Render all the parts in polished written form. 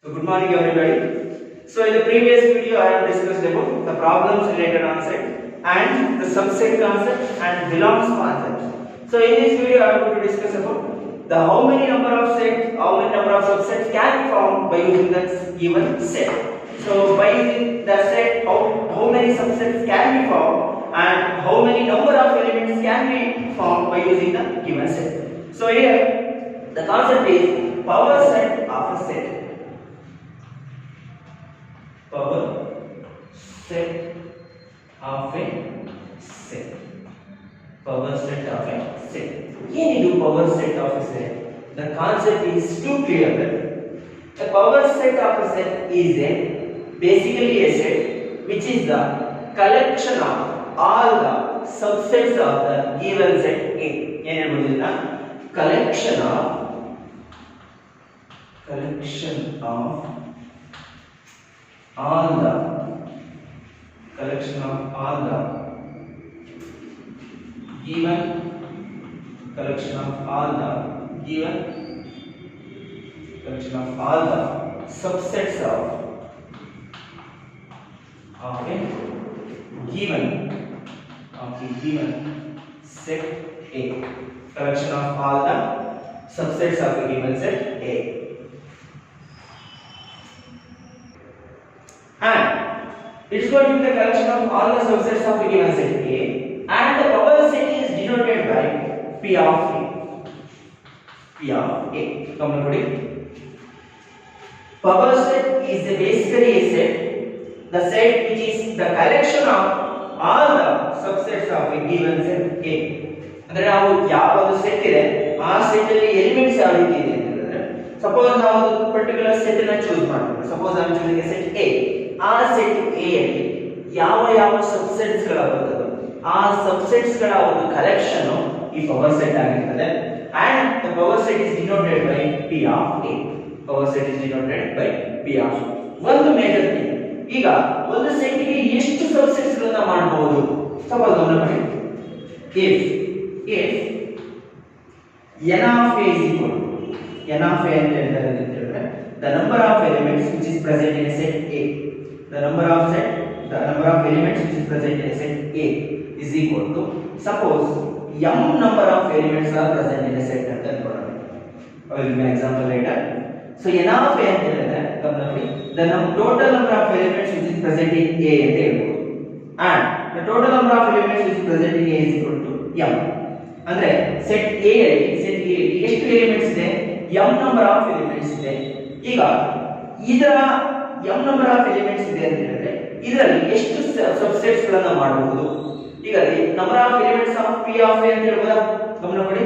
So good morning everybody. So in the previous video I have discussed about the problems related on set and the subset concept and belongs concept. So in this video I am going to discuss about the how many number of subsets can be formed by using the given set. So by using the set how many subsets can be formed and how many number of elements can be formed by using the given set. So here the concept is power set of a set. Power set of a set. Power set of a set. What power set of a set? The concept is too clear. A power set of a set is basically a set which is the collection of all the subsets of the given set A. Collection of all the given collection of all the subsets of a given set A. Collection of all the subsets of a given set A. And it is going to be the collection of all the subsets of a given set A, and the power set is denoted by P of A. Come on, power set is basically a set, the set which is the collection of all the subsets of a given set A. ಅಂದರೆ ನಾವು ಯಾವ ಒಂದು set ಇದೆ ಆ set ಅಲ್ಲಿ elements ಯಾವ ರೀತಿ ಇದೆ ಅಂತಂದ್ರೆ ಸಪೋಸ್ ನಾವು ಒಂದು ಪರ್ಟಿಕ್ಯುಲರ್ ಸೆಟ್ ಅನ್ನು ಚೂಸ್ ಮಾಡ್ತೀವಿ. Suppose I am choosing A set A. ಆ ಸೆಟ್ A ಅಲ್ಲಿ ಯಾವ ಸಬ್ಸೆಟ್ಸ್ ಗಳು ಬರ್ತದೆ ಆ ಸಬ್ಸೆಟ್ಸ್ ಗಳ ಒಂದು ಕಲೆಕ್ಷನ್ ಈ ಪವರ್ ಸೆಟ್ ಆಗಿರ್ತದೆ. and the power set is denoted by P of A. Power set is denoted by P of A. ಒಂದು ಮೇಜರ್ ಥಿಂಗ್, ಈಗ ಒಂದು ಸೆಟ್ ಗೆ ಎಷ್ಟು ಸಬ್ಸೆಟ್ಸ್ ಗಳನ್ನ ಮಾಡಬಹುದು? ಸಪೋಸ್ ಗಮನಿಸಿ, if n of A is equal to n of A ಅಂತ ಹೇಳಿದ್ರೆ the number of elements which is present in a set A, the number of elements which is present in a set A is equal to, suppose m number of elements are present in a set ಅಂತ ಅನ್ಕೊಳ್ಳೋಣ. I will give an example later. So n of A ಅಂತ ಹೇಳಿದ್ರೆ the total number of elements which is present in A ಅಂತ ಹೇಳ್ಬೋದು, and the total number of elements which is present in A is equal to m. ಅಂದ್ರೆ set A ಅಲ್ಲಿ ಎಷ್ಟು elements ಇದೆ? m number of elements ಇದೆ. ಈಗ ಇದರ m number of elements ಇದೆ ಅಂತ ಹೇಳಿದ್ರೆ ಇದರಲ್ಲಿ ಎಷ್ಟು ಸಬ್ಸೆಟ್ಸ್ ಗಳನ್ನ ಮಾಡಬಹುದು? ಈಗ number of elements of P of A ಅಂತ ಹೇಳ್ಬೋದಾ? ಗಮನ ಕೊಡಿ,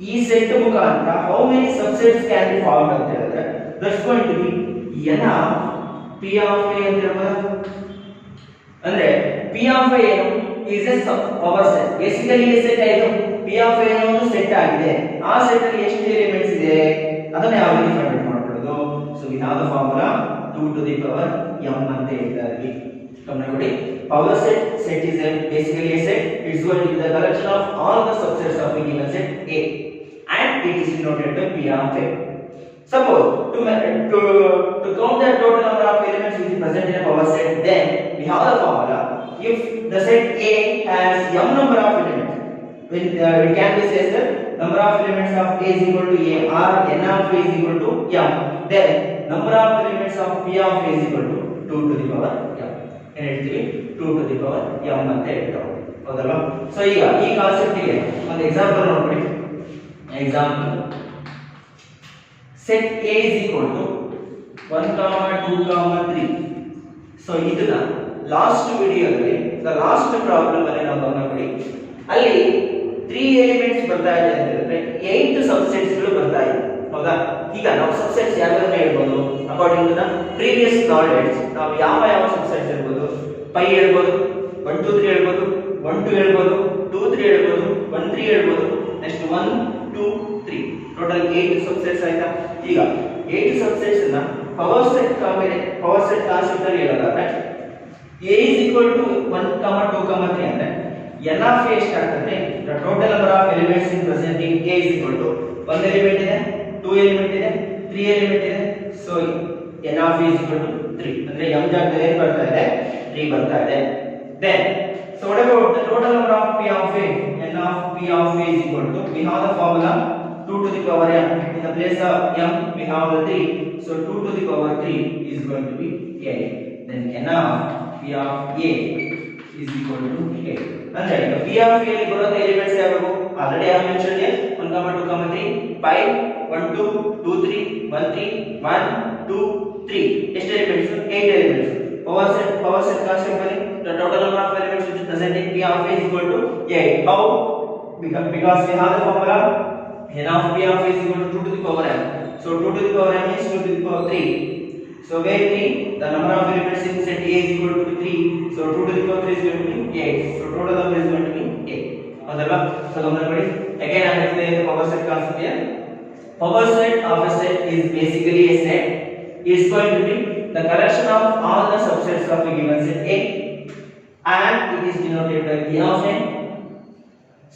ಈ ಸೆಟ್ ಮುಖಾಂತರ how many subsets can be formed ಅಂತ ಹೇಳಿದ್ರೆ that's going to be n of P of A ಅಂತ ಹೇಳ್ಬೋದಾ? ಅಂದ್ರೆ P of A is a power set. Basically a set ಆಯ್ತು. P of A ಒಂದು ಸೆಟ್ ಆಗಿದೆ. ಆ ಸೆಟ್ ಅಲ್ಲಿ ಎಷ್ಟು ಎಲಿಮೆಂಟ್ಸ್ ಇದೆ ಅದನ್ನ ಯಾವ ರೀತಿ ಫೈಂಡ್ ಮಾಡ್ಕೊಳ್ಳೋದು? So we have the formula 2 to the power m ಅಂತ ಹೇಳ್ತಾರೆ. ಗಮನ ಕೊಡಿ, power set is basically a set. It's going to be the collection of all the subsets of a given set A, and it is denoted by P of A. Suppose to count the total number of elements which is present in a power set, then we have the formula. If the set A has m number of elements, when it can be said that number of elements of A is equal to A or n of A is equal to m, then number of elements of P of A is equal to 2 to the power m. ಏನು ಹೇಳ್ತೀವಿ? 2 to the power m ಅಂತ ಹೇಳ್ತಾವೆ, ಹೌದಲ್ವಾ? So ಈಗ ಈ concept ಗೆ ಒಂದು example ನೋಡ್ಬಿಡಿ. Example, set A is equal to 1, 2, 3. So ಇದನ್ನ ಲಾಸ್ಟ್ ವಿಡಿಯೋದಲ್ಲಿ ಲಾಸ್ಟ್ ಪ್ರಾಬ್ಲಮ್ ಅಲ್ಲಿ ನಾವು ಗಮನ ಕೊಡಿ, ಅಲ್ಲಿ 3 ಎಲಿಮೆಂಟ್ಸ್ ಬರ್ತಾ ಇದೆ ಅಂತ ಹೇಳಿದ್ರೆ 8 ಸಬ್ಸೆಟ್ಸ್ ಗಳು ಬರ್ತಾ ಇದೆ, ಹೌದಾ? ಈಗ ನಾವು ಸಬ್ಸೆಟ್ಸ್ ಯಾವ್ಯಾವ ಹೇಳ್ಬೋದು? According to the previous knowledge ನಾವು ಯಾವ ಸಬ್ಸೆಟ್ಸ್ ಹೇಳ್ಬೋದು? ಪೈ ಹೇಳ್ಬೋದು, 1 2 3 ಹೇಳ್ಬೋದು, 1 2 ಹೇಳ್ಬೋದು, 2 3 ಹೇಳ್ಬೋದು, 1 3 ಹೇಳ್ಬೋದು, ನೆಕ್ಸ್ಟ್ 1 2 3, ಟೋಟಲ್ 8 ಸಬ್ಸೆಟ್ಸ್ ಆಯ್ತಾ? ಈಗ 8 ಸಬ್ಸೆಟ್ಸ್ ಅನ್ನ ಪವರ್ ಸೆಟ್ ಕಾನ್ಸೆಪ್ಟ್ ಅಲ್ಲಿ ಹೇಳೋದಾದ್ರೆ A is equal to 1, 2, 3 ಅಂದ್ರೆ n of A ಎಷ್ಟಾಗ್ತದೆ? the total number of elements in present in A is equal to 1 element ಇದೆ, 2 element ಇದೆ, 3 element ಇದೆ. So n of a is equal to 3 ಅಂದ್ರೆ m ಜಾಗದಲ್ಲಿ ಏನು ಬರ್ತಾ ಇದೆ 3 ಬರ್ತಾ ಇದೆ. Then so what about the total number of p of a? N of p of a is equal to, we have the formula 2 to the power m. In the place of m we have the 3, so 2 to the power 3 is going to be 8. Then n of p of a is equal to 8. ಅಂದ್ರೆ ಈಗ p of a ಅಲ್ಲಿ ಬರೋ elements ಯಾವುದು? Already I have mentioned here 1 2 3 5 1 2 2 3 1 3 1 2 3. ಎಷ್ಟು elements? 8 elements. Power set concept ಅಲ್ಲಿ the total number of elements which is present in p of a is equal to 8. How? Because we have the formula n of p of a is equal to 2 to the power m. So 2 to the power m is 2 to the power 3. So where 3, the number of elements in set A is equal to 3. So 2 to the power 3 is going to be 8. So total number is going to be 8. ಹೌದಲ್ವಾ? So ಗಮನ ಕೊಡಿ. Again I am explaining the power set concept here. Power set of a set is basically a set. It's going to be the collection of all the subsets of a given set A, and it is denoted by p of n.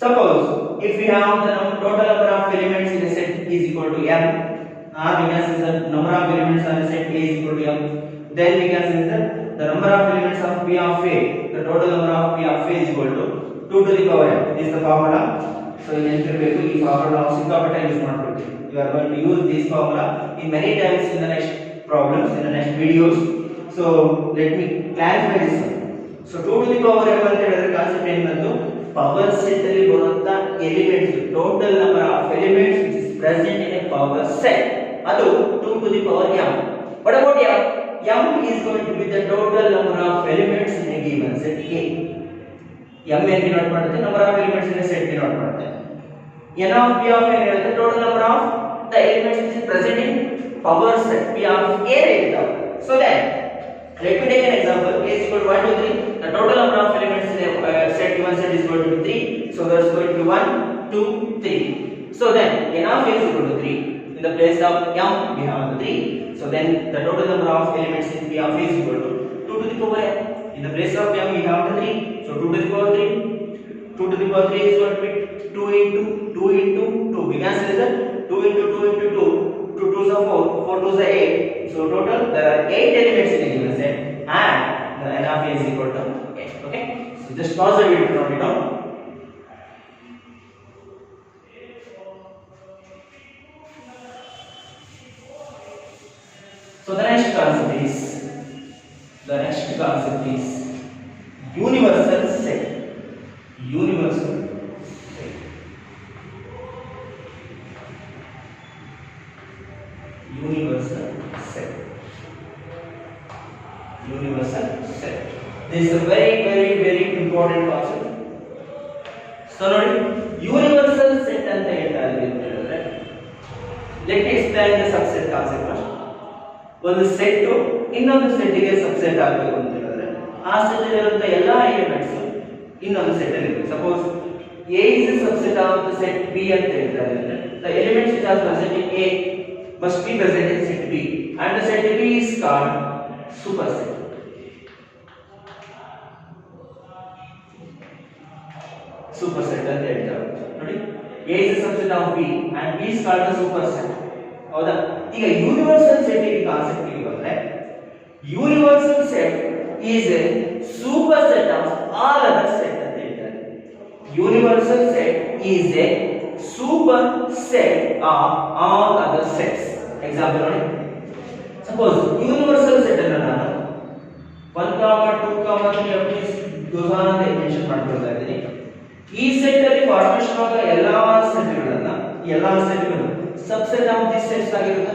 Suppose if we have the total number of elements in a set is equal to m, or we can say the number of elements on a set A is equal to m, then we can say that the number of elements of p of a, the total number of p of a is equal to 2 to the power m. This is the formula. So in ನೆನಪಿರಬೇಕು, ಈ formula ನಾವು ಸಿಕ್ಕಾಪಟ್ಟೆ use ಮಾಡ್ಕೊಳ್ತೀವಿ. You are going to use this formula in many times in the next problems, in the next videos. So let me clarify this one. So 2 to the power m ಅಂತ ಹೇಳಿದ್ರೆ concept ಏನು ಬಂತು? Power set ಅಲ್ಲಿ ಬರುವಂತ elements, total number of elements which is present in a power set, ಅದು 2 to the power m. What about m? M is going to be the total number of elements in a given set A. m ಏನು denote ಮಾಡುತ್ತೆ? Number of elements in a set denote ಮಾಡುತ್ತೆ. n of p of a ಹೇಳಿದ್ರೆ total number of the elements which is present in power set p of a right. So then let me take an example. A is equal to 1 2 3. The total number of elements in a set given set is going to be 3. So that's going to be 1 2 3. So then n of a is equal to 3. In the place of m we have 3. So then the total number of elements in p of a is equal to 2 to the power m. In the place of m we have 3. So 2 to the power 3. 2 to the power 3 is going to be 2 into 2 into 2. We can say that 2 into 2 into 2. 2 2s are 4. 4 2s are 8. So total there are 8 elements in a given set, and the n of a is equal to 8. Okay. So just pause the video to note it down. So the next concept is universal set. Universal set. Universal set. Universal set. This is a very important concept. So now universal set ಅಂತ ಹೇಳ್ತಾರೆ. Let me explain the subset concept first. ಒಂದು set ಇನ್ನೊಂದು set ಗೆ subset ಆಗಬೇಕು ಅಂತ ಹೇಳಿದ್ರೆ ಆ set ಅಲ್ಲಿರುವಂತ ಎಲ್ಲಾ ಎಲಿಮೆಂಟ್ಸ್ ಇನ್ನೊಂದು ಸೆಟ್ ಅಲ್ಲಿ ಇರುತ್ತೆ. Suppose A is a subset of the set B ಅಂತ ಹೇಳ್ತಾರೆ. The elements which are present in A must be present in set B, and the set B is called superset. Superset ಅಂತ ಹೇಳ್ತಾರೆ. ನೋಡಿ, A is a subset of B and B is called the superset. ಹೌದಾ? ಈಗ universal set ಈ concept ಗೆ ಬಂದ್ರೆ universal set is A super set of all other set ಅಂತ ಹೇಳ್ತಾರೆ. Universal set is A super set of all other sets. Example ನೋಡಿ, suppose universal set ಅನ್ನು ನಾನು 1 2 3 ಅಪ್ ಟು ಗೋಸಾನ್ ಅಂತ ಮೆನ್ಷನ್ ಮಾಡ್ಕೊಳ್ತಾ ಇದ್ದೀನಿ. ಈ ಸೆಟ್ ಅಲ್ಲಿ ಫಾರ್ಮೇಷನ್ ಆದ ಎಲ್ಲಾ ಸೆಟ್ಗಳು ಸಬ್ಸೆಟ್ ಆಫ್ ದಿಸ್ ಸೆಟ್ಸ್ ಆಗಿರುತ್ತೆ.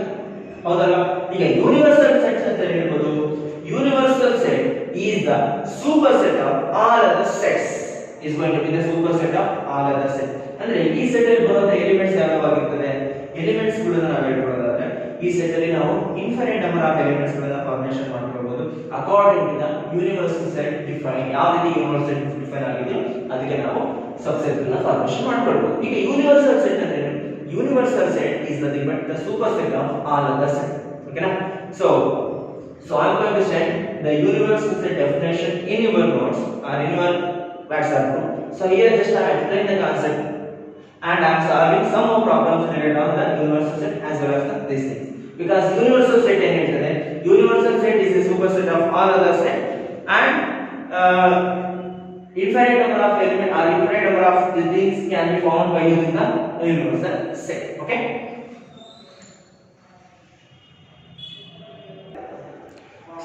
ಹೌದಲ್ಲ? ಈಗ ಯೂನಿವರ್ಸಲ್ ಸೆಟ್ಸ್ ಅಂತ ಹೇಳ್ಬೋದು. Universal set is the super set of all other sets. is going to be the superset of all other sets. ಅಂದ್ರೆ ಈ ಸೆಟ್ ಅಲ್ಲಿ ಬರುವಂತ ಎಲಿಮೆಂಟ್ಸ್ ಯಾವಾಗಿರ್ತದೆ? ಎಲಿಮೆಂಟ್ಸ್ ಗಳನ್ನು ನಾವು ಹೇಳ್ಕೊಳ್ಳೋದಾದ್ರೆ ಈ ಸೆಟ್ ಅಲ್ಲಿ ನಾವು ಇನ್ಫಿನಿಟ್ ನಂಬರ್ ಆಫ್ ಎಲಿಮೆಂಟ್ಸ್ ಗಳನ್ನ ಫಾರ್ಮೇಷನ್ ಮಾಡ್ಕೊಳ್ಬಹುದು according to the universal set define. ಯಾವ ರೀತಿ ಯೂನಿವರ್ಸಲ್ ಸೆಟ್ ಡಿಫೈನ್ ಆಗಿದೆ ಅದಕ್ಕೆ ನಾವು ಸಬ್ಸೆಟ್ ಗಳನ್ನ ಫಾರ್ಮೇಷನ್ ಮಾಡ್ಕೊಳ್ಬಹುದು. ಈಗ ಯೂನಿವರ್ಸಲ್ ಸೆಟ್ ಅಂದ್ರೆ universal set is nothing but the superset of all other sets. Okay na? So I am going to send the universal set definition in your notes or in your WhatsApp group. So here just I explain the concept and I am solving some more problems related on the universal set as well as this thing. Because universal set ಏನು ಹೇಳ್ತದೆ? all other set, and infinite number of element or infinite number of these things can be found by using the universal set. Okay.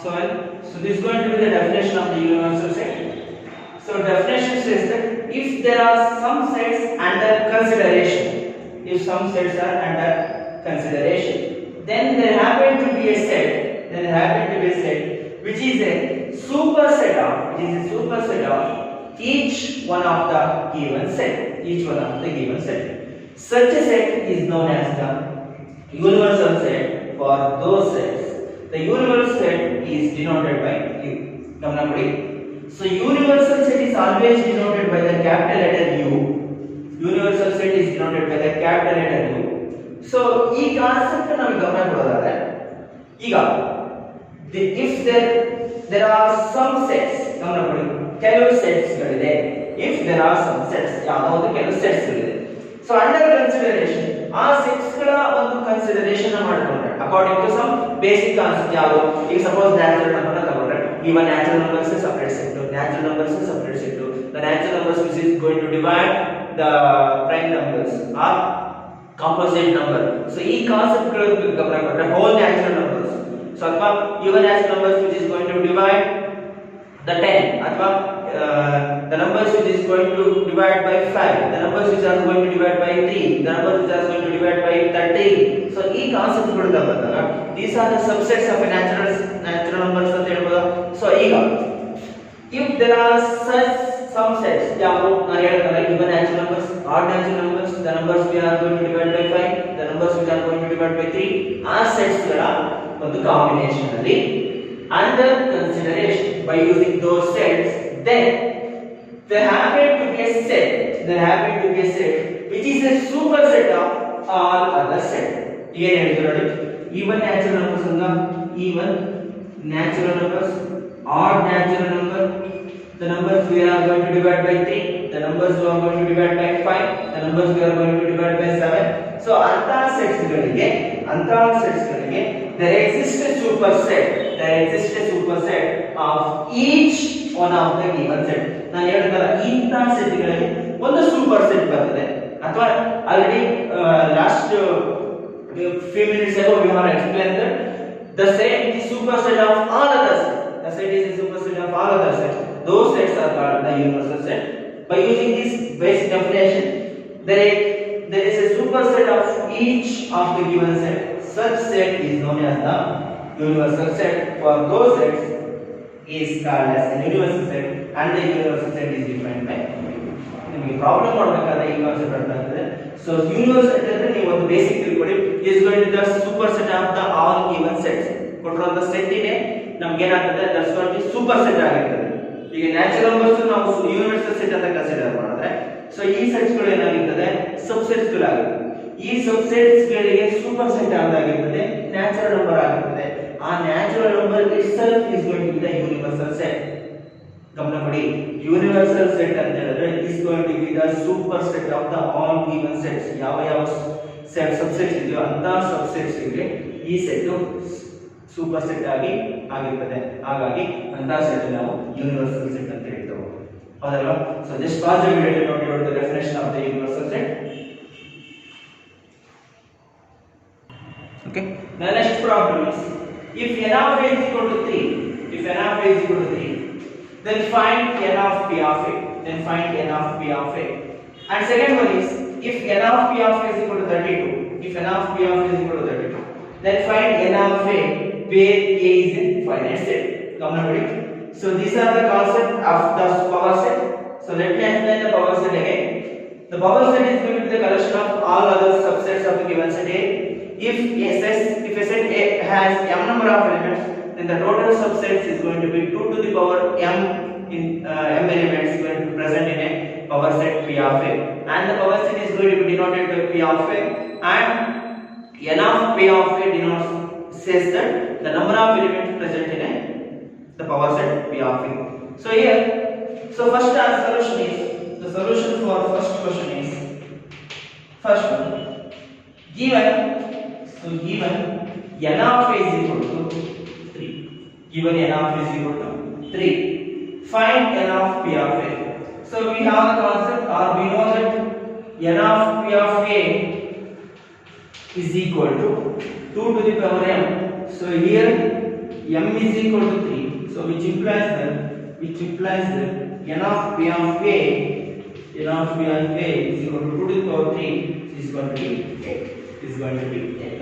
So this is going to be the definition of the universal set. So definition says that if there are some sets under consideration, if some sets are under consideration, then there happen to be a set, which is a superset of each one of the given set, Such a set is known as the universal set for those sets. The universal set is denoted by U. So universal set is always denoted by the capital letter U. Universal set is denoted by the capital letter U. So ಈ concept ನಾವು ಗಮನ ಕೊಡೋದಾದ್ರೆ ಈಗ if there are some sets, ಗಮನ ಕೊಡಿ, ಕೆಲವು sets ಗಳಿದೆ. if there are some sets, ಯಾವುದೋ ಕೆಲವು ಸೆಟ್ಸ್ ಗಳಿದೆ. ಸೊ ಅಂಡರ್ ಕನ್ಸಿಡರೇಷನ್ ಆ ಸೆಟ್ಸ್ ಗಳ ಒಂದು ಕನ್ಸಿಡರೇಷನ್ ಮಾಡಿಕೊಂಡ್ರೆ according to some basic concept ಯಾವುದು, ಈಗ ಸಪೋಸ್ ನ್ಯಾಚುರಲ್ ನಂಬರ್ ತಗೊಂಡ್ರೆ even natural numbers is separate set, the natural numbers which is going to divide the prime numbers are composite number. So ಈ concept ಗಳು ಗಮನ ಕೊಟ್ಟರೆ whole natural numbers, so ಅಥವಾ even natural numbers which is going to divide the 10, ಅಥವಾ the numbers which is going to divide by 5, the numbers which are going to divide by 3, the numbers which are going to divide by 13. So ಈ concept ಗಳು ಬಂದಾಗ these are the subsets of a natural numbers ಅಂತ ಹೇಳ್ಬೋದು. So ಈಗ if there are such some sets, ಯಾವುದು ನಾನು ಹೇಳಿದ್ನಲ್ಲ, even natural numbers, odd natural numbers, the numbers we are going to divide by 5, the numbers which are going to divide by 3, ಆ sets ಗಳ ಒಂದು combination ಅಲ್ಲಿ under consideration by using those sets, then there happen to be a set which is a superset of all other sets. ಏನು ಹೇಳ್ತೀವಿ ನೋಡಿ, even natural numbers ಅಂದ even natural numbers, odd natural number, the numbers we are going to divide by 3, the numbers we are going to divide by 5, the numbers we are going to divide by 7. So ಅಂತಹ sets ಗಳಿಗೆ there exists a superset of each one of the given set. ನಾನು ಹೇಳಿದಲ್ಲ ಇಂತಹ set ಗಳಿಗೆ ಒಂದು super set ಬರ್ತದೆ, ಅಥವಾ already last few minutes ago we have explained that the set is superset of all other sets. Those sets are called the universal set. By using this basic definition, there is a superset of each of the given set. Such set is known as the universal set. For those sets is called as a universal set, and the universal set is defined by ನಿಮಗೆ problem ಮಾಡಬೇಕಾದ್ರೆ ಈ concept ಅರ್ಥ ಆಗ್ತದೆ. So universal set ಅಂದ್ರೆ ನೀವು ಒಂದು basic ತಿಳ್ಕೊಳ್ಳಿ, is going to the super set of the all given sets. ಕೊಟ್ಟಿರುವಂತ ಸೆಟ್ ಇದೆ ನಮ್ಗೆ ಏನಾಗ್ತದೆ, that's going to super set ಆಗಿರ್ತದೆ. ಈಗ ನ್ಯಾಚುರಲ್ ನಂಬರ್ಸ್ ನಾವು ಯೂನಿವರ್ಸಲ್ ಸೆಟ್ ಅಂತ ಕನ್ಸಿಡರ್ ಮಾಡಿದ್ರೆ, ಸೊ ಈ ಸೆಟ್ಸ್ ಗಳು ಏನಾಗಿರ್ತದೆ, ಸಬ್ಸೆಟ್ಸ್ ಗಳಾಗಿರ್ತದೆ. ಈ ಸಬ್ಸೆಟ್ಸ್ ಗಳಿಗೆ ಸೂಪರ್ ಸೆಟ್ ಆಗಿರ್ತದೆ ನ್ಯಾಚುರಲ್ ನಂಬರ್ ಆಗಿರ್ತದೆ. ಆ natural number itself is going to be the universal set. ಗಮನ ಕೊಡಿ, ಯೂನಿವರ್ಸಲ್ ಸೆಟ್ ಅಂತ ಹೇಳಿದ್ರೆ is going to be the super set of the all given sets. ಯಾವ ಸೆಟ್ ಸಬ್ಸೆಟ್ಸ್ ಇದೆಯೋ ಅಂತ ಸಬ್ಸೆಟ್ಸ್ ಗೆ ಈ ಸೆಟ್ ಸೂಪರ್ ಸೆಟ್ ಆಗಿರ್ತದೆ. ಹಾಗಾಗಿ ಅಂತ ಸೆಟ್ ನಾವು ಯೂನಿವರ್ಸಲ್ ಸೆಟ್ ಅಂತ ಹೇಳ್ತೇವೆ, ಹೌದಲ್ವಾ? So just pass the video to note the definition of the universal set. Okay, the next problem is if n of a is equal to 3, then find n of p of a. And second one is if n of p of a is equal to 32, then find n of a where a is in finite set. So these are the concept of the power set. So let me explain the power set again. The power set is going to be the collection of all other subsets of the given set A. If a set A has m number of elements, then the total subsets is going to be 2 to the power m elements going to be present in a power set P of A, and the power set is going to be denoted by P of A, and n of P of A says that the number of elements present in the power set P of A. So here, first our solution is, the solution for first question is, first one, given n of A is equal to 3. given n of is equal to 3. Find n of p of a. So we have the concept, or we know that n of p of a is equal to 2 to the power m. So here m is equal to 3. So which implies that n of p of a is equal to 2 to the power 3 is going to be 8.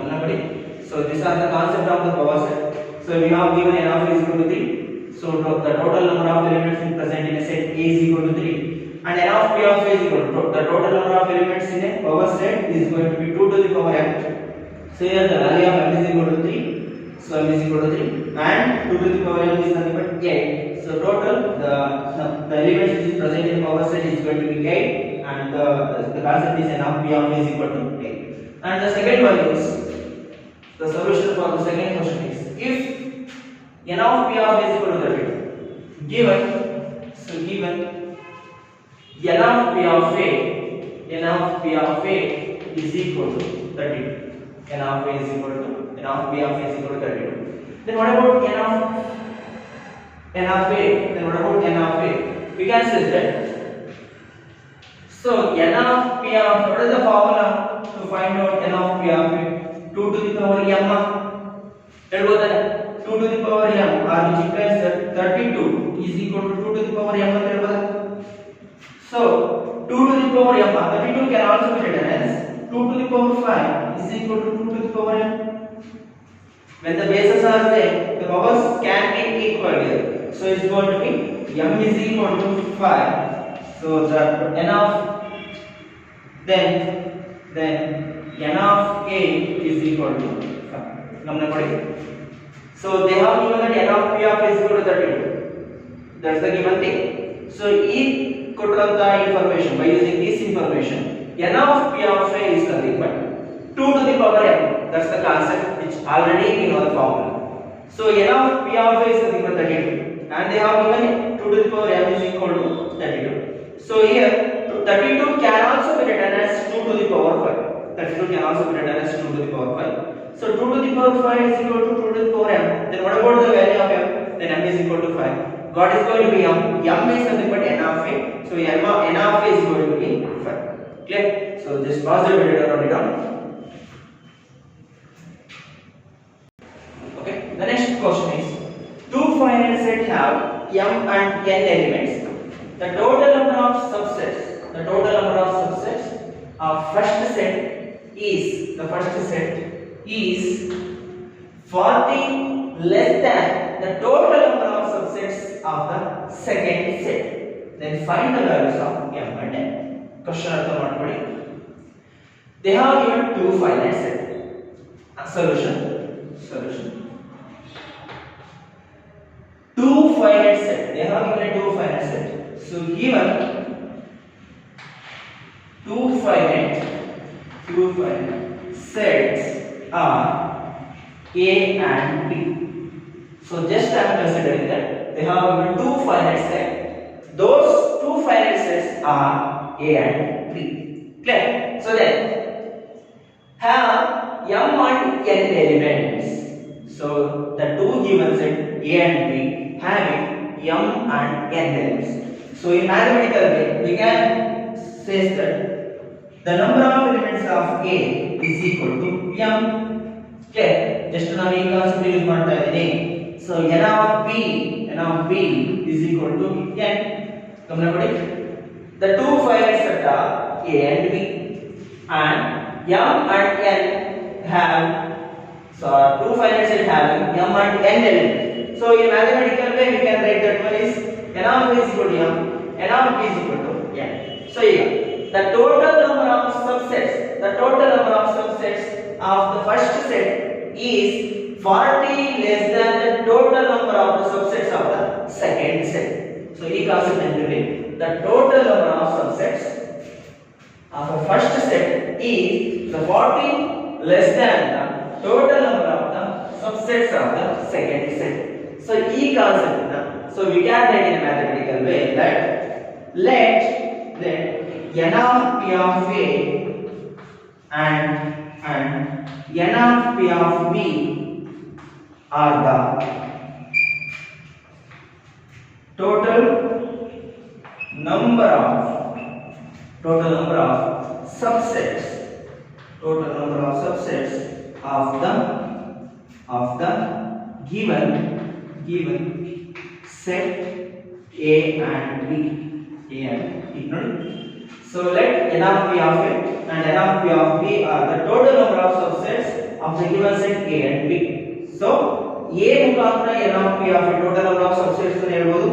So these are the concept of the power set. So we have given n of a is equal to 3. So the total number of elements present in a set A is equal to 3, and n of p of a is equal to the total number of elements in a power set is going to be 2 to the power m. So here the value of m is equal to 3. So m is equal to 3 and 2 to the power m is nothing but 8. So total the elements which is present in the power set is going to be 8, and the concept is n of p of a is equal to 8. And the second one is the solution for the second question is, if n of p of a is equal to 32, given n of p of a is equal to 32. n of p of a is equal to 32. Then what about n of a? We can say that, so n of p of, what is the formula to find out n of p of a? 2 to the power m. ಹೇಳ್ಬೋದಾ? 2 to the power m, or which implies that 32 is equal to 2 to the power m ಅಂತ ಹೇಳ್ಬೋದಾ? So 2 to the power m, 32 can also be written as 2 to the power 5 is equal to 2 to the power m. When the bases are same, the powers can be equal here. So it's going to be m is equal to 5. So the n of then n of a is equal to 5. So they have given that n of p of a is equal to 32. That's the given thing. So each ಕೊಟ್ಟಿರುವಂತ information, by using this information, n of p of a is nothing but 2 to the power m. That's the concept which already we know the formula. So n of p of a is nothing but 32, and they have given 2 to the power m is equal to 32. So here 32 can also be written as 2 to the power 5. 32 can also be written as 2 to the power 5. So 2 to the power 5 is equal to 2 to the power m. Then what about the value of m? Then m is equal to 5. What is going to be m? M is nothing but n of a. So n of a is going to be 5. Clear? So just pause the video and write it down. Okay. The next question is, two finite sets have m and n elements. The total number of subsets of first set is 40 less than the total number of subsets of the second set. Then find the values of m and n. Question artha madkoli. They have given two finite sets. Solution. Two finite sets. They have given two finite sets. So given two finite sets are a and b. So just I am considering that they have given two finite sets. Those two finite sets are a and b. Clear? So then have m and n elements. So the two given set a and b having m and n elements. So in mathematical way we can say that the number of elements of a is equal to m. Okay, just now we concept use ಮಾಡ್ತಾ ಇದೀನಿ. So n of b is equal to n. ಗಮನ ಕೊಡಿ. The two finite sets are a and b, and m and n have, so two finite sets having m and n elements. So in mathematical way we can write that one is n of a is equal to m, n of b is equal to n. So here the total number of subsets of the first set is 40 less than the total number of the subsets of the second set. So this concept is the total number of subsets of the first set is the 40 less than the total number of the subsets of the second set. So this concept, so we can write in a mathematical way that let n of p of a and n of p of b are the total number of subsets, total number of subsets of the given set A and B. So let n of p of A and n of p of B are the total number of subsets of the given set A and B. So A ಮುಖಾಂತರ n of p of A total number of subsets ಅಂತ ಹೇಳ್ಬೋದು,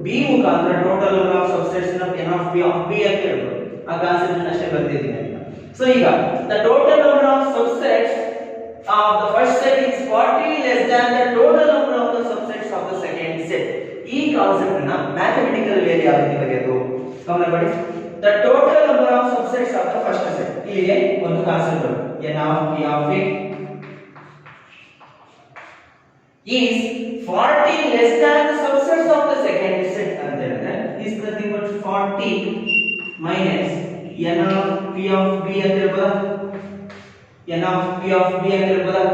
B ಮುಖಾಂತರ total number of subsets ನ n of p of B ಅಂತ ಹೇಳ್ಬೋದು. ಆ concept ಅನ್ನು ಅಷ್ಟೇ ಬರ್ತಿದ್ದೀನಿ ಅಂತ. So ಈಗ the total number of subsets of the first set is 40 less than the total number of the subsets of the second set. ಈ concept ಅನ್ನ ಮ್ಯಾಥಮೆಟಿಕಲ್ ವೇಯಲ್ಲಿ ಯಾವ ರೀತಿ ಬರೆಯೋದು ಗಮನ ಕೊಡಿ. The total number of subsets of the first set, ಇಲ್ಲಿಗೆ ಒಂದು concept ಬರುತ್ತೆ. n of p of A is 40 less than the subsets of the second set ಅಂತ ಹೇಳಿದ್ರೆ is nothing but 40 minus n of p of B ಅಂತ ಹೇಳ್ಬೋದಾ, n of p of B ಅಂತ ಹೇಳ್ಬೋದಾ,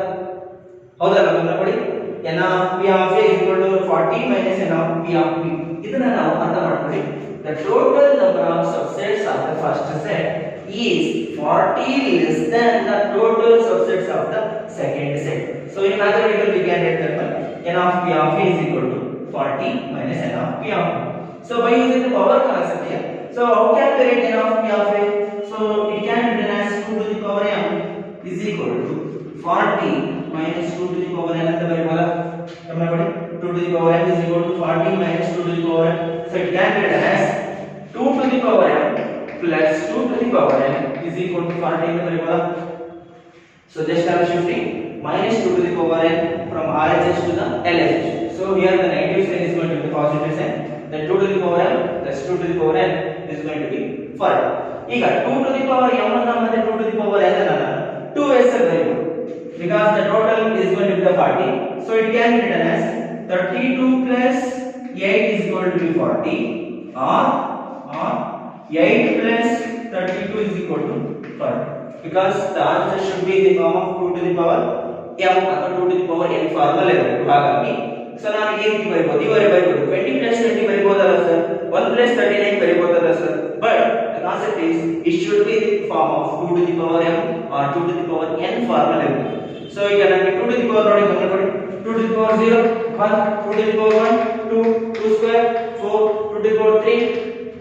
ಹೌದಲ್ಲ ಗಮನ ಕೊಡಿ. n of p of A is equal to 40 minus n of p of B. ಇದನ್ನ ನಾವು ಅರ್ಥ ಮಾಡ್ಕೊಳ್ಳಿ. The total number of subsets of the first set is 40 less than the total subsets of the second set. So in mathematical we can write that n of p of A is equal to 40 minus n of p of B. So by using the power concept here, so how can we write n of p of A? So it can be written as 2 to the power m is equal to 40 minus 2 to the power n ಅಂತ ಬರೆಯಬಹುದಾ? ಗಮನ ಕೊಡಿ. 2 to the power m is equal to 40 minus 2 to the power m. So it can be written as 2 to the power m plus 2 to the power n is equal to 40 ಅಂತ ಬರೆಯಬಹುದಾ? So just have shifting minus 2 to the power n from RHS to the LHS. So here the negative sign is going to be the positive sign. Then 2 to the power m plus 2 to the power n is going to be 40. ಈಗ 2 to the power m ಅನ್ನು ಮತ್ತೆ 2 to the power n ಅನ್ನು 2s ಅಲ್ಲಿ ಬರೆಯಬಹುದು. Because the total is going to be the 40, so it can be written as 32 plus 8 is equal to be 40, or 8 plus 32 is equal to 40. Because the answer should be in the form of 2 to the power m ಅಥವಾ 2 to the power n formula ಇರಬೇಕು. ಹಾಗಾಗಿ so ನಾನು ಈ ರೀತಿ ಬರೆಯಬಹುದು, ಇವರೇ ಬರೆಯಬಹುದು. 20 plus 20 ಬರೆಯಬಹುದಲ್ಲ ಸರ್, 1 plus 39 ಬರೆಯಬಹುದಲ್ಲ sir. But the concept is it should be in the form of 2 to the power m or 2 to the power n formula ಇರಬೇಕು. So ಈಗ ನನಗೆ 2 to the power ನೋಡಿ ಗಮನ ಕೊಡಿ. 2 to the power 0 1, 2 to the power 1 2, 2 square 4, 2 to the power 3.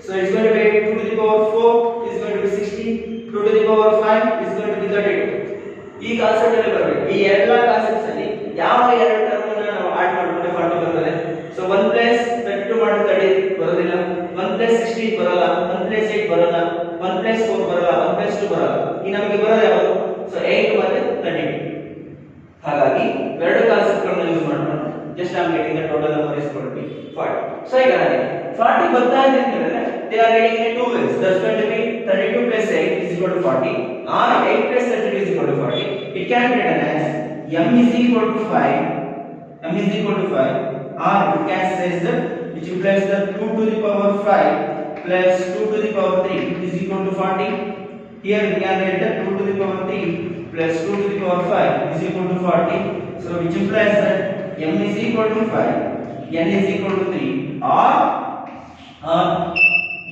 So it's going to be 2 to the power 4 is going to be 60, 2 to the power 5 is going to be 32. ಈ concept ಅಲ್ಲಿ ಬರಬೇಕು. ಈ ಎಲ್ಲಾ concepts ಅಲ್ಲಿ ಯಾವ ಎರಡು term ಅನ್ನು ನಾವು ಆಡ್ ಮಾಡಿದ್ರೆ 40 ಬರ್ತದೆ. So 1 plus 32 ಮಾಡಿದ್ರೆ 30 ಬರೋದಿಲ್ಲ, 1 plus 16 ಬರಲ್ಲ, 1 plus 8 ಬರಲ್ಲ, 1 plus 4 ಬರಲ್ಲ, 1 plus 2 ಬರಲ್ಲ. ಈ ನಮಗೆ ಬರೋದು ಯಾವುದು? So 8 ಮತ್ತೆ 32. ಹಾಗಾಗಿ ಎರಡು ಕಾನ್ಸೆಪ್ಟ್ ಗಳನ್ನು ಯೂಸ್ ಮಾಡೋಣ. just I am getting the total number is going to be 40. So ಈಗ ನನಗೆ 40 ಬರ್ತಾ ಇದೆ ಅಂತ ಹೇಳಿದ್ರೆ they are getting in two ways. That's going to be 32 plus 8 is equal to 40, or 8 plus 32 is equal to 40. It can be written as m is equal to 5, or you can say that which implies that 2 to the power 5 plus 2 to the power 3 is equal to 40. Here we can write that 2 to the power 3 plus 2 to the power 5 is equal to 40. So which implies that m is equal to 5, n is equal to 3, or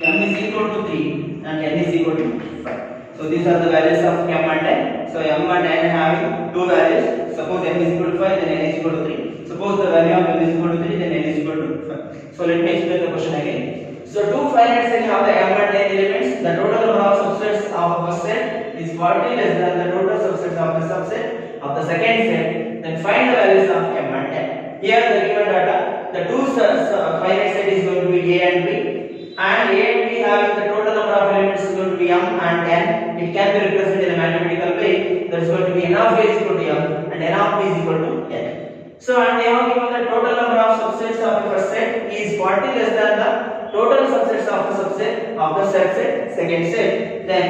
m is equal to 3 and n is equal to 5. So these are the values of m and n. So m and n having two values. Suppose m is equal to 5, then n is equal to 3. Suppose the value of m is equal to 3, then n is equal to 5. So let me explain the question again. So two finite sets have the m and n elements. The total number of subsets of a set is 40 less than the total subsets of the subset of the second set. Then find the values of m and n. Here the given data, the two finite set is going to be a and b, and a and b having the total number of elements is going to be m and n. It can be represented in a mathematical way. There is going to be n of a is equal to m and n of b is equal to n. So and they have given the total number of subsets of the first set is 40 less than the total subsets of the subset of the second set. Then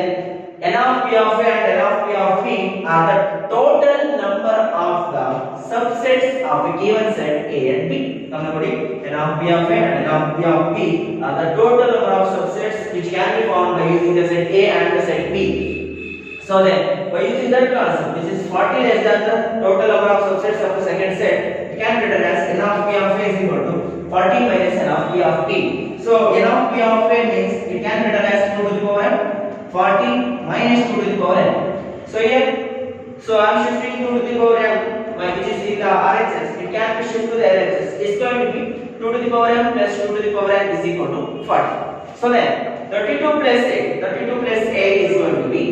n of p of a and n of p of b are the total number of the subsets of a given set a and b. Now n of p of a and n of p of b are the total number of subsets which can be found by using the set a and the set b. So then by using that concept, which is 40 less than the total number of subsets of the second set, it can be written as n of p of a is equal to 40 minus n of p of t. So n of p of a means it can be written as 2 to the power n, 40 minus 2 to the power n. So here, so I am shifting 2 to the power n, which is in the RHS. It can be shifted to the LHS. It's going to be 2 to the power n plus 2 to the power n is equal to 40. So then 32 plus 8 is going to be,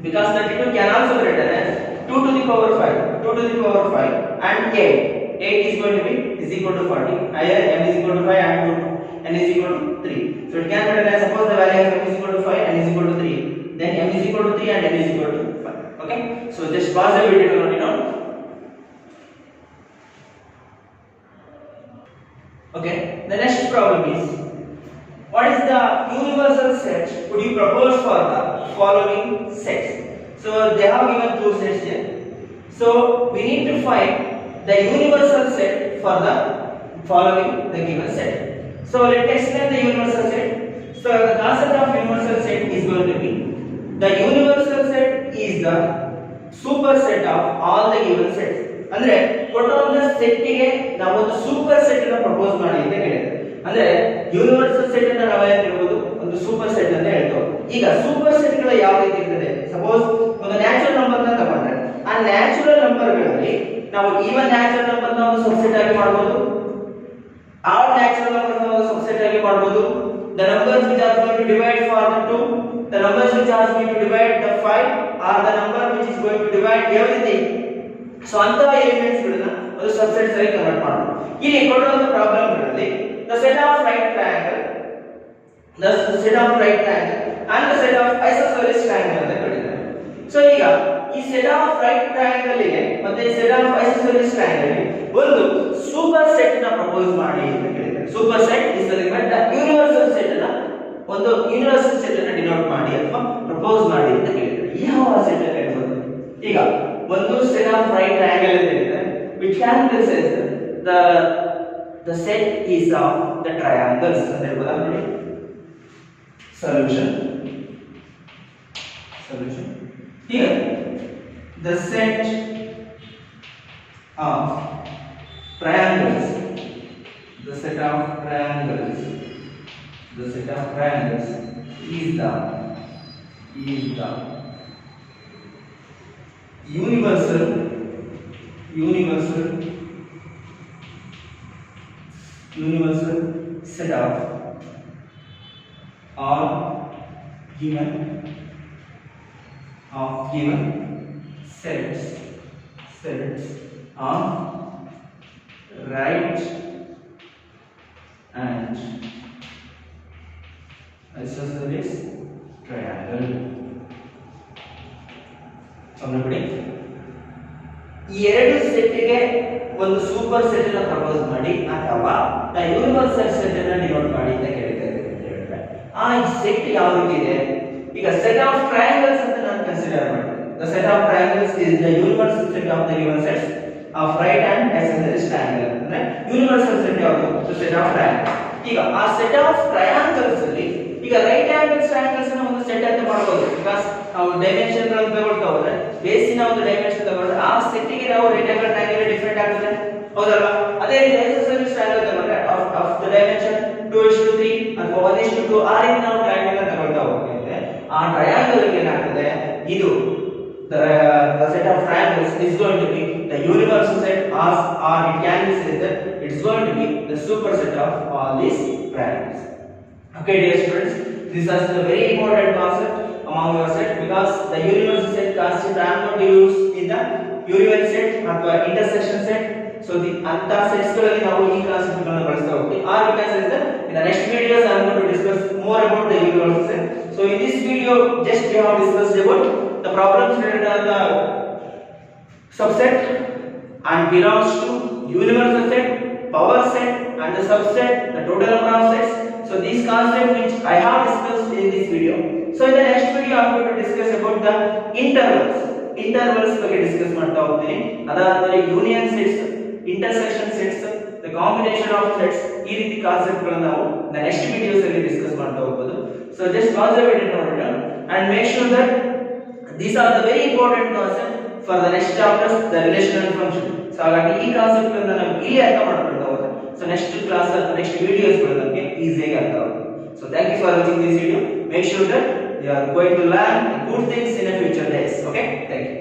because 32 can also be written as 2 to the power 5, 2 to the power 5 and 8 is going to be is equal to 40. Here m is equal to 5 and n is equal to 3. So it can be written as, suppose the value of m is equal to 5 and is equal to 3, then m is equal to 3 and n is equal to 5. Okay, so just pause the video to note it down. Okay, the next problem is, what is the universal set would you propose for the following sets? So they have given two sets here. So we need to find the universal set for the following the given set. So let's explain the universal set. So the concept of universal set is going to be, the universal set is the superset of all the given sets. ಅಂದ್ರೆ ಕೊಟ್ಟಂತ set ಗೆ ನಾವು ಒಂದು super set ಅನ್ನು propose ಮಾಡಿ ಅಂತ ಹೇಳಿದ್ರೆ, ಅಂದ್ರೆ ಯೂನಿವರ್ಸಲ್ ಸೆಟ್ ಅನ್ನು ನಾವು ಹೇಳ್ತಿರಬಹುದು ಒಂದು ಸೂಪರ್ ಸೆಟ್ ಅಂತ ಹೇಳ್ತೇವೆ. ಈಗ ಸೂಪರ್ ಸೆಟ್ ಗಳು ಯಾವ ರೀತಿ ಇರ್ತದೆ? ಸಪೋಸ್ ಒಂದು ನ್ಯಾಚುರಲ್ ನಂಬರ್ ನ ತಗೊಂಡ್ರೆ, ಆ ನ್ಯಾಚುರಲ್ ನಂಬರ್ ಗಳಲ್ಲಿ ನಾವು ಈವನ್ ನ್ಯಾಚುರಲ್ ನಂಬರ್ ನ ಒಂದು ಸಬ್ಸೆಟ್ ಆಗಿ ಮಾಡಬಹುದು, ಆಡ್ ನ್ಯಾಚುರಲ್ ನಂಬರ್ ನ ಒಂದು ಸಬ್ಸೆಟ್ ಆಗಿ ಮಾಡಬಹುದು. The numbers which are going to divide for the 2, the numbers which are going to divide the 5 are the number which is going to divide everything. So ಅಂತಹ elements ಗಳನ್ನ ಒಂದು subsets ಆಗಿ convert ಮಾಡೋಣ. ಇಲ್ಲಿ ಕೊಡುವಂತ problem ಗಳಲ್ಲಿ the set of right triangle and the set of isosceles triangle ಅಂತ ಕೊಟ್ಟಿದ್ದಾರೆ. ಸೊ ಈಗ ಈ set of right triangle ಗೆ ಮತ್ತೆ set of isosceles triangle ಗೆ ಒಂದು ಸೂಪರ್ ಸೆಟ್ ನ ಪ್ರಪೋಸ್ ಮಾಡಿ ಅಂತ ಹೇಳಿದ್ದಾರೆ. Super set is the universal set ಅನ್ನ ಒಂದು ಯೂನಿವರ್ಸಲ್ ಸೆಟ್ ಅನ್ನ ಡಿನೋಟ್ ಮಾಡಿ ಅಥವಾ ಪ್ರಪೋಸ್ ಮಾಡಿ ಅಂತ ಹೇಳಿದ್ದಾರೆ. ಯಾವ ಸೆಟ್ ಅಂತ ಹೇಳ್ಬೋದು? ಈಗ ಒಂದು set of right triangle ಅಂತ ಹೇಳಿದ್ರೆ, which can be said the set is of the triangles ಅಂತ ಹೇಳ್ಬೋದಾ ನೋಡಿ. solution here the set of triangles is the universal set of all given sets on right and isosceles triangle. ಗಮನಿಸಿ, ಈ ಎರಡು set ಗೆ ಒಂದು ಸೂಪರ್ ಸೆಟ್ ಅನ್ನು propose ಮಾಡಿ ಅಥವಾ ಯೂನಿವರ್ಸಲ್ ಸೆಟ್ ಅನ್ನು ಡಿನೋಟ್ ಮಾಡಿ ಅಂತ ಕೇಳ್ತಾರೆ ಅಂತ ಹೇಳಿದ್ರೆ, ಆ ಸೆಟ್ ಯಾವ ರೀತಿ ಇದೆ? ಈಗ ಸೆಟ್ ಆಫ್ ಟ್ರಯಾಂಗಲ್ಸ್ ಅಂತ ನಾನು ಕನ್ಸಿಡರ್ ಮಾಡ್ತೀನಿ. The set of triangles is the universal set of the given sets of right and isosceles triangle. ಅಂದ್ರೆ ಯೂನಿವರ್ಸಲ್ ಸೆಟ್ ಯಾವುದು? The set of triangles. ಈಗ ಆ ಸೆಟ್ ಆಫ್ ಟ್ರಯಾಂಗಲ್ಸ್ ಅಲ್ಲಿ ಈಗ ರೈಟ್ ಆಂಗಲ್ ಟ್ರಯಾಂಗಲ್ಸ್ ಅನ್ನು ಒಂದು ಸೆಟ್ ಅಂತ ಮಾಡಬಹುದು. ಬಿಕಾಸ್ ನಾವು ಡೈಮೆನ್ಷನ್ ಗಳನ್ನು ತಗೊಳ್ತಾ ಹೋದ್ರೆ, ಬೇಸಿನ ಒಂದು ಡೈಮೆನ್ಷನ್ ತಗೊಂಡ್ರೆ ಆ ಸೆಟ್ ಗೆ ನಾವು ರೈಟ್ ಆಂಗಲ್ ಟ್ರಯಾಂಗಲ್ ಡಿಫರೆಂಟ್ ಆಗ್ತದೆ, ಹೌದಲ್ವಾ? ಅದೇ ರೀತಿ ಐಸೋಸೆಲೆಸ್ ಟ್ರಯಾಂಗಲ್ ತಗೊಂಡ್ರೆ ಆಫ್ ದ ಡೈಮೆನ್ಷನ್ 2:3 ಅಥವಾ 1:2 ಆ ರೀತಿ ನಾವು ಟ್ರಯಾಂಗಲ್ ಅನ್ನು ತಗೊಳ್ತಾ ಹೋಗ್ತೇವೆ. ಆ ಟ್ರಯಾಂಗಲ್ ಗೆ ಏನಾಗ್ತದೆ? ಇದು the set of triangles is going to be the universal set, or it can be said that it's going to be the superset of all these triangles. Okay, dear students, this is the very important concept among your set, because the universal set concept I am going to use in the universal set ಅಥವಾ intersection set. So the ಅಂತ sets ಗಳಲ್ಲಿ ನಾವು ಈ concept ಗಳನ್ನು ಬಳಸ್ತಾ ಹೋಗ್ತೀವಿ. Or you can say that in the next videos I am going to discuss more about the universal set. So in this video just we have discussed about the problems related to the subset and belongs to universal set, power set and the subset, the total number of sets. So these concepts which I have discussed in this video. So in the next video I am going to discuss about the intervals ಬಗ್ಗೆ discuss ಮಾಡ್ತಾ ಹೋಗ್ತೀನಿ. ಅದಾದ್ಮೇಲೆ union sets, intersection sets, the combination of sets, ಈ ರೀತಿ concept ಗಳನ್ನು ನಾವು next videos ಅಲ್ಲಿ discuss ಮಾಡ್ತಾ ಹೋಗ್ಬೋದು. So just pause the video now and make sure that these are the very important concepts for the next chapters, the relational function. So ಹಾಗಾಗಿ ಈ concept ಅನ್ನು ನಾವು ಇಲ್ಲಿ ಅರ್ಥ ಮಾಡ್ಕೊಳ್ತಾ ಹೋದ್ರೆ so next class next videos ಗಳು ನಮಗೆ ಈಸಿಯಾಗಿ ಅರ್ಥ ಆಗುತ್ತೆ. So thank you for watching this video. Make sure that you are going to learn good things in a future days. Okay, thank you.